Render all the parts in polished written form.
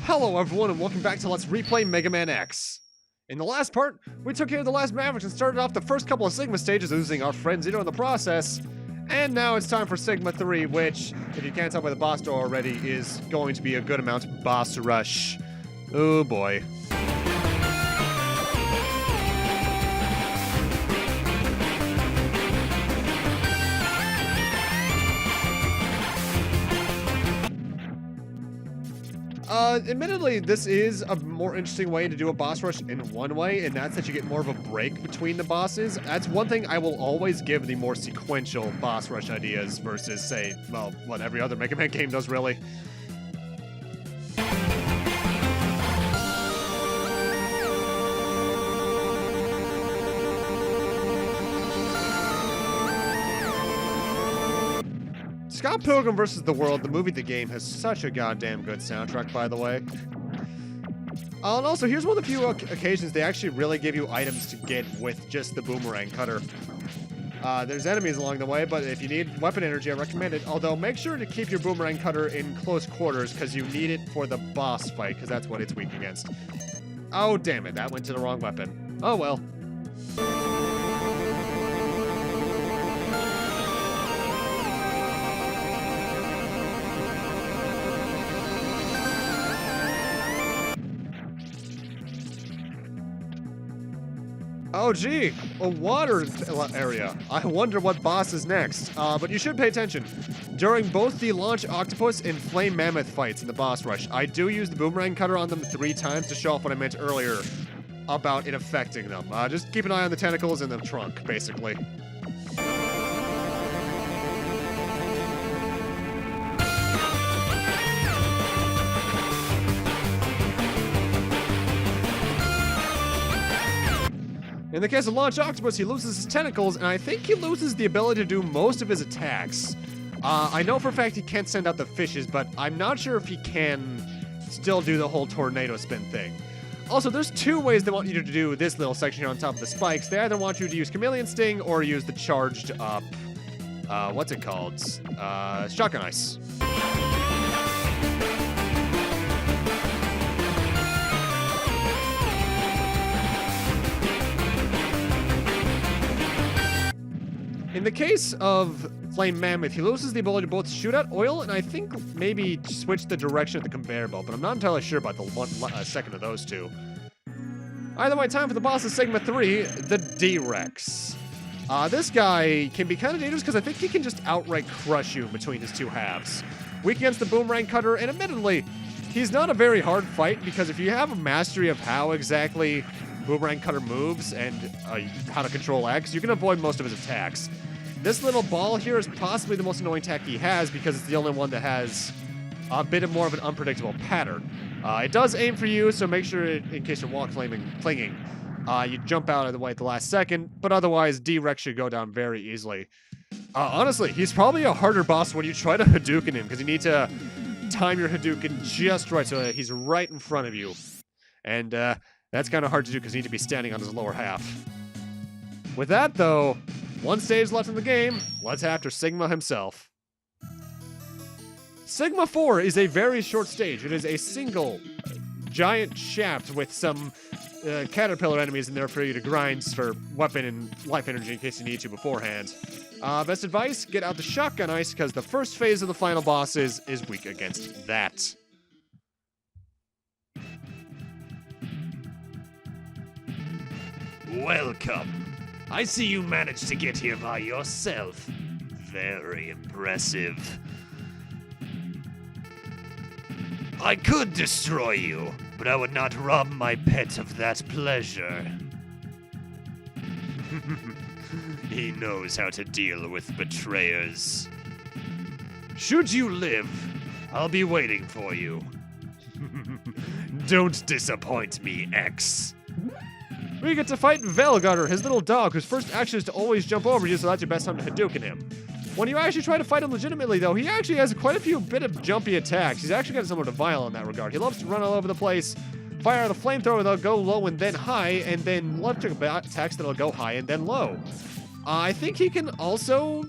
Hello everyone and welcome back to Let's Replay Megaman X. In the last part, we took care of the last Mavericks and started off the first couple of Sgima stages, losing our friend Zito in the process. And now it's time for Sgima 3, which, if you can't tell by the boss door already, is going to be a good amount of boss rush. Oh boy. Admittedly, this is a more interesting way to do a boss rush in one way, and that's that you get more of a break between the bosses. That's one thing I will always give the more sequential boss rush ideas versus, say, well, what every other Mega Man game does, really. Scott Pilgrim vs. the World, the movie, the game, has such a goddamn good soundtrack, by the way. And also, here's one of the few occasions they actually really give you items to get with just the boomerang cutter. There's enemies along the way, but if you need weapon energy, I recommend it. Although, make sure to keep your boomerang cutter in close quarters, because you need it for the boss fight, because that's what it's weak against. Oh, damn it, that went to the wrong weapon. Oh, well. Oh gee, a water area. I wonder what boss is next. But you should pay attention. During both the Launch Octopus and Flame Mammoth fights in the boss rush, I do use the boomerang cutter on them 3 times to show off what I meant earlier about it affecting them. Just keep an eye on the tentacles and the trunk, basically. In the case of Launch Octopus, he loses his tentacles, and I think he loses the ability to do most of his attacks. I know for a fact he can't send out the fishes, but I'm not sure if he can still do the whole tornado spin thing. Also, there's 2 ways they want you to do this little section here on top of the spikes. They either want you to use Chameleon Sting or use the charged up, what's it called? Shotgun Ice. In the case of Flame Mammoth, he loses the ability to both shoot out oil and I think maybe switch the direction of the conveyor belt, but I'm not entirely sure about the second of those 2. Either way, time for the boss of Sgima 3, the D-Rex. This guy can be kind of dangerous because I think he can just outright crush you between his 2 halves. Weak against the boomerang cutter, and admittedly, he's not a very hard fight because if you have a mastery of how exactly boomerang cutter moves and how to control X, you can avoid most of his attacks. This little ball here is possibly the most annoying attack he has because it's the only one that has a bit more of an unpredictable pattern. It does aim for you, so make sure, in case you're wall clinging, you jump out of the way at the last second, but otherwise, D-Rex should go down very easily. Honestly, he's probably a harder boss when you try to Hadouken him, because you need to time your Hadouken just right so that he's right in front of you. And that's kind of hard to do because you need to be standing on his lower half. With that, though, 1 stage left in the game. Let's after Sgima himself. Sgima 4 is a very short stage. It is a single giant shaft with some caterpillar enemies in there for you to grind for weapon and life energy in case you need to beforehand. Best advice, get out the shotgun ice because the first phase of the final boss is weak against that. Welcome. I see you managed to get here by yourself. Very impressive. I could destroy you, but I would not rob my pet of that pleasure. He knows how to deal with betrayers. Should you live, I'll be waiting for you. Don't disappoint me, X. We get to fight Velgaurder, his little dog, whose first action is to always jump over you, so that's your best time to Hadouken him. When you actually try to fight him legitimately, though, he actually has quite a few bit of jumpy attacks. He's actually got somewhat of vile in that regard. He loves to run all over the place, fire out a flamethrower that'll go low and then high, and then electric attacks that'll go high and then low. I think he can also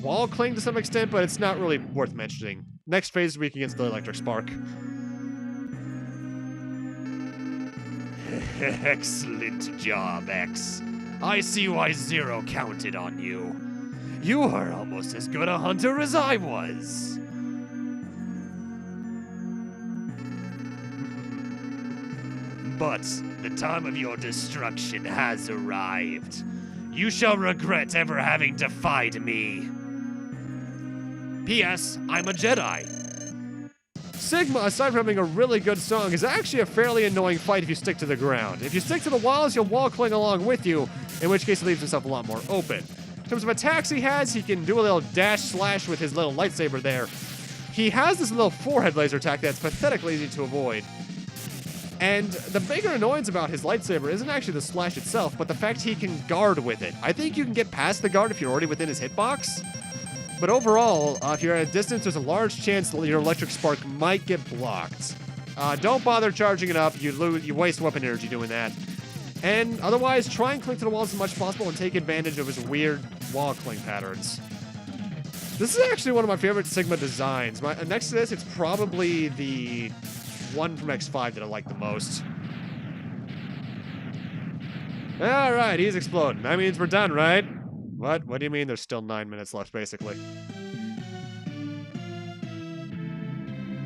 wall cling to some extent, but it's not really worth mentioning. Next phase is weak against the electric spark. Excellent job, X. I see why Zero counted on you. You are almost as good a hunter as I was. But the time of your destruction has arrived. You shall regret ever having defied me. P.S. I'm a Jedi. Sgima, aside from having a really good song, is actually a fairly annoying fight if you stick to the ground. If you stick to the walls, he'll wall cling along with you, in which case he leaves himself a lot more open. In terms of attacks he can do a little dash slash with his little lightsaber there. He has this little forehead laser attack that's pathetically easy to avoid. And the bigger annoyance about his lightsaber isn't actually the slash itself, but the fact he can guard with it. I think you can get past the guard if you're already within his hitbox. But overall, if you're at a distance, there's a large chance that your electric spark might get blocked. Don't bother charging it up. You waste weapon energy doing that. And otherwise, try and cling to the walls as much as possible and take advantage of his weird wall cling patterns. This is actually one of my favorite Sgima designs. Next to this, it's probably the one from X5 that I like the most. Alright, he's exploding. That means we're done, right? What? What do you mean there's still 9 minutes left, basically?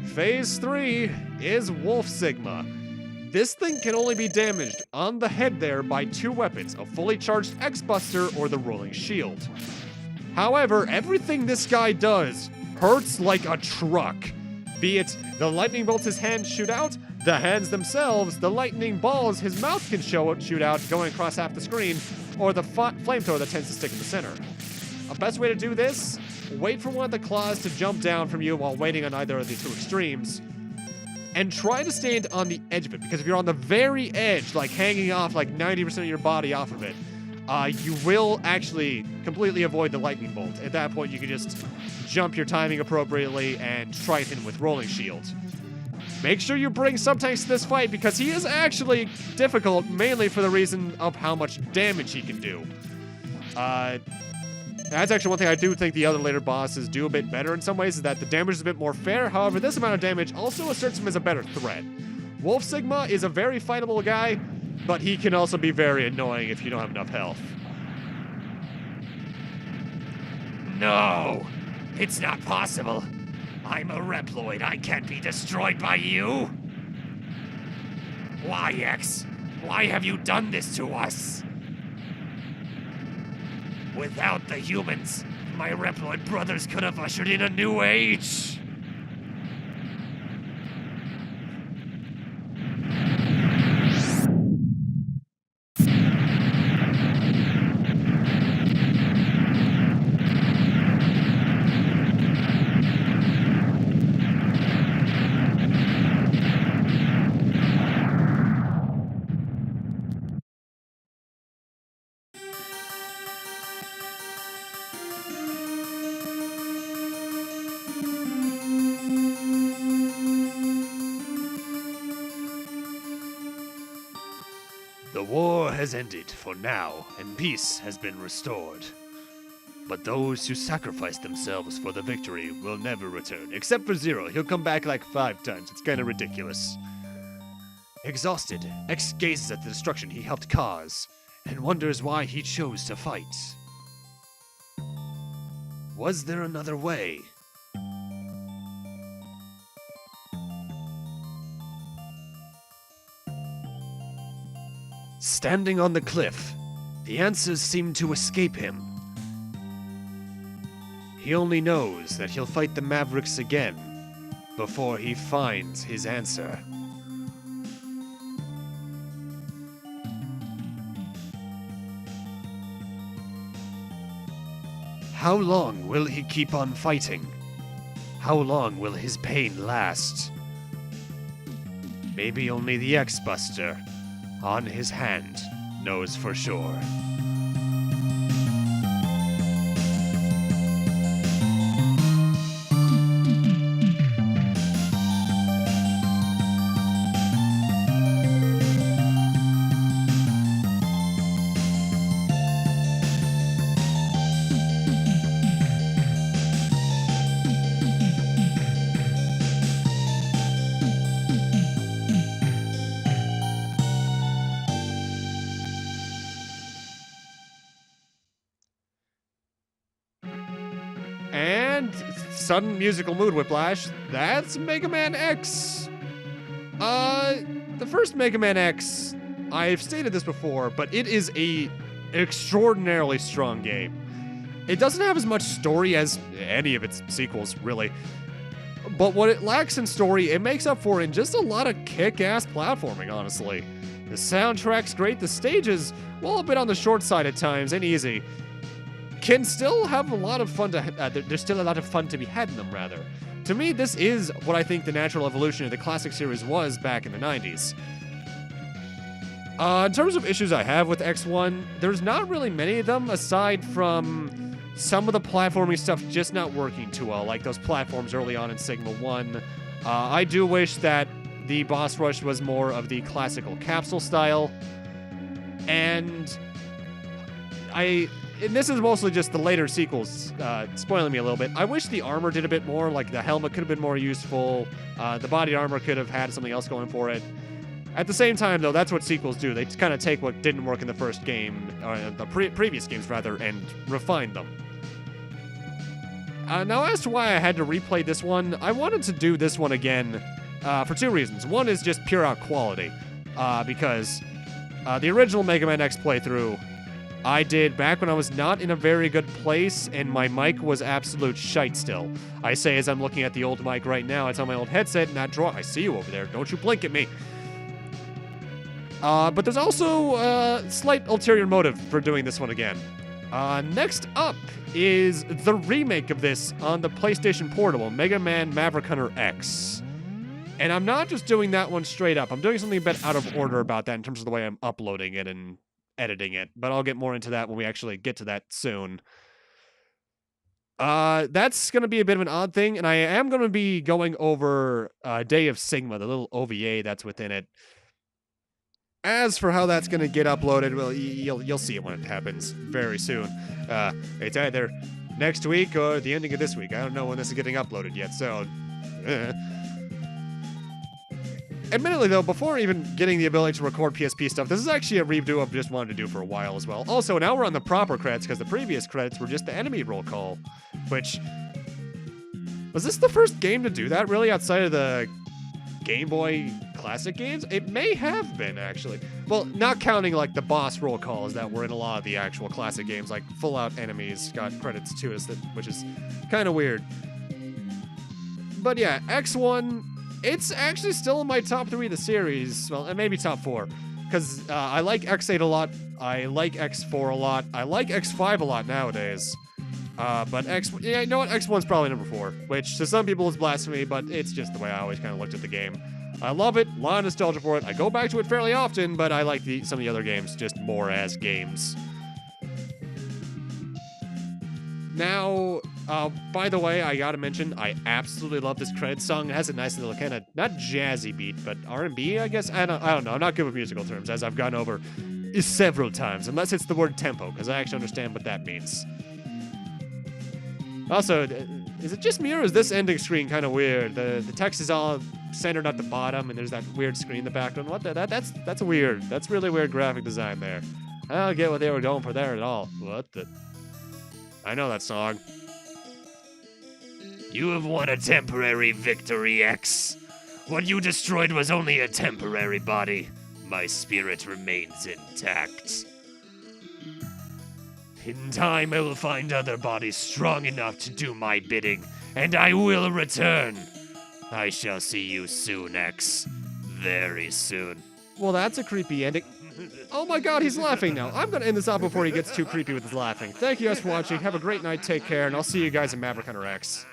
Phase 3 is Wolf Sgima. This thing can only be damaged on the head there by 2 weapons, a fully charged X-Buster or the Rolling Shield. However, everything this guy does hurts like a truck. Be it the lightning bolts his hands shoot out, the hands themselves, the lightning balls his mouth can shoot out going across half the screen, or the flamethrower that tends to stick in the center. A best way to do this, wait for one of the claws to jump down from you while waiting on either of the 2 extremes, and try to stand on the edge of it, because if you're on the very edge, like hanging off like 90% of your body off of it, you will actually completely avoid the lightning bolt. At that point, you can just jump your timing appropriately and try it in with Rolling Shield. Make sure you bring subtanks to this fight because he is actually difficult, mainly for the reason of how much damage he can do. That's actually one thing I do think the other later bosses do a bit better in some ways, is that the damage is a bit more fair. However, this amount of damage also asserts him as a better threat. Wolf Sgima is a very fightable guy, but he can also be very annoying if you don't have enough health. No! It's not possible. I'm a Reploid. I can't be destroyed by you. Why, X? Why have you done this to us? Without the humans, my Reploid brothers could have ushered in a new age. The war has ended for now, and peace has been restored. But those who sacrificed themselves for the victory will never return, except for Zero. He'll come back like 5 times. It's kind of ridiculous. Exhausted, X gazes at the destruction he helped cause, and wonders why he chose to fight. Was there another way? Standing on the cliff, the answers seem to escape him. He only knows that he'll fight the Mavericks again before he finds his answer. How long will he keep on fighting? How long will his pain last? Maybe only the X-Buster on his hand knows for sure. And sudden musical mood whiplash. That's Mega Man X. The first Mega Man X, I've stated this before, but it is a extraordinarily strong game. It doesn't have as much story as any of its sequels, really. But what it lacks in story, it makes up for in just a lot of kick-ass platforming, honestly. The soundtrack's great, the stages, well, a bit on the short side at times, ain't easy. Can still have a lot of fun there's still a lot of fun to be had in them, rather. To me, this is what I think the natural evolution of the classic series was back in the 90s. In terms of issues I have with X1, there's not really many of them aside from some of the platforming stuff just not working too well, like those platforms early on in Sgima 1. I do wish that the boss rush was more of the classical capsule style. And this is mostly just the later sequels spoiling me a little bit. I wish the armor did a bit more, like the helmet could have been more useful. The body armor could have had something else going for it. At the same time, though, that's what sequels do. They kind of take what didn't work in the first game, or the previous games, rather, and refine them. Now, as to why I had to replay this one, I wanted to do this one again for two reasons. One is just pure out quality, because the original Mega Man X playthrough I did back when I was not in a very good place and my mic was absolute shite still. I say as I'm looking at the old mic right now, it's on my old headset in that drawer. I see you over there. Don't you blink at me. But there's also a slight ulterior motive for doing this one again. Next up is the remake of this on the PlayStation Portable, Mega Man Maverick Hunter X. And I'm not just doing that one straight up. I'm doing something a bit out of order about that in terms of the way I'm uploading it and editing it. But I'll get more into that when we actually get to that soon. That's going to be a bit of an odd thing, and I am going to be going over Day of Sgima, the little OVA that's within it. As for how that's going to get uploaded, well, you'll see it when it happens very soon. It's either next week or the ending of this week. I don't know when this is getting uploaded yet, so... Admittedly, though, before even getting the ability to record PSP stuff, this is actually a redo I've just wanted to do for a while as well. Also, now we're on the proper credits, because the previous credits were just the enemy roll call, which... Was this the first game to do that, really, outside of the Game Boy Classic games? It may have been, actually. Well, not counting, like, the boss roll calls that were in a lot of the actual classic games, like, full-out enemies got credits too, which is kind of weird. But yeah, X1... It's actually still in my top 3 of the series. Well, maybe top 4. Because I like X8 a lot. I like X4 a lot. I like X5 a lot nowadays. But yeah, you know what? X1's probably number 4. Which to some people is blasphemy, but it's just the way I always kind of looked at the game. I love it. A lot of nostalgia for it. I go back to it fairly often, but I like some of the other games just more as games. Now, by the way, I gotta mention, I absolutely love this credits song. It has a nice little kind of, not jazzy beat, but R&B, I guess? I don't know. I'm not good with musical terms, as I've gone over several times, unless it's the word tempo, because I actually understand what that means. Also, is it just me, or is this ending screen kind of weird? The text is all centered at the bottom, and there's that weird screen in the background. What that's weird. That's really weird graphic design there. I don't get what they were going for there at all. What the... I know that song. You have won a temporary victory, X. What you destroyed was only a temporary body. My spirit remains intact. In time, I will find other bodies strong enough to do my bidding, and I will return. I shall see you soon, X. Very soon. Well, that's a creepy ending. Oh my god, he's laughing now. I'm gonna end this off before he gets too creepy with his laughing. Thank you guys for watching. Have a great night, take care, and I'll see you guys in Maverick Hunter X.